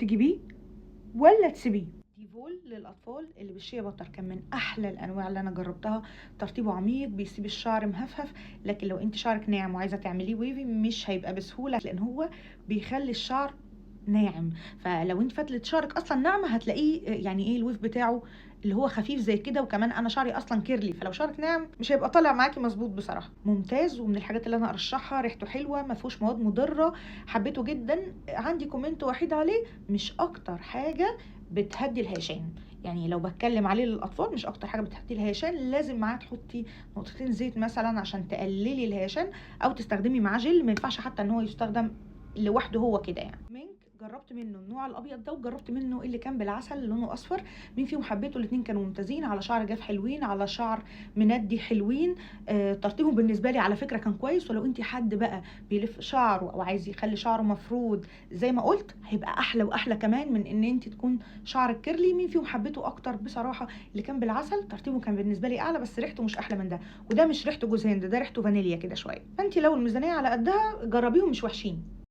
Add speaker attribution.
Speaker 1: تجيبيه ولا تسيبيه. ديفول للاطفال اللي بالشيا بطر كان من احلى الانواع اللي انا جربتها. ترطيبه عميق، بيسيب الشعر مهفهف، لكن لو انت شعرك ناعم وعايزه تعمليه ويفي مش هيبقى بسهوله، لان هو بيخلي الشعر ناعم. فلو انت فتله شعرك اصلا ناعمه هتلاقيه يعني ايه الويف بتاعه اللي هو خفيف زي كده. وكمان انا شعري اصلا كيرلي، فلو شعرك ناعم مش هيبقى طالع معاكي مظبوط. بصراحه ممتاز، ومن الحاجات اللي انا ارشحها. ريحته حلوه، ما فيهوش مواد مضره، حبيته جدا. عندي كومنت وحيد عليه، مش اكتر حاجه بتهدي الهيشان. يعني لو بتكلم عليه للاطفال مش اكتر حاجه بتهدي الهيشان. لازم معاه تحطي نقطتين زيت مثلا عشان تقللي الهيشان، او تستخدمي معاه جل. ما ينفعش حتى ان هو يستخدم لوحده هو كده يعني. مينك جربت منه النوع الابيض ده، وجربت منه اللي كان بالعسل لونه اصفر. مين فيهم حبيته؟ الاتنين كانوا ممتازين. على شعر جاف حلوين، على شعر مندي حلوين. ترطيبهم بالنسبه لي على فكره كان كويس. ولو انت حد بقى بيلف شعره او عايز يخلي شعره مفرود زي ما قلت، هيبقى احلى واحلى كمان من ان انت تكون شعرك كيرلي. مين فيهم حبيته اكتر؟ بصراحه اللي كان بالعسل. ترطيبه كان بالنسبه لي اعلى، بس ريحته مش احلى من ده. وده مش ريحته جوز هند، ده ريحته فانيليا كده شويه. فانت لو الميزانيه على قدها جربيهم، مش وحشين.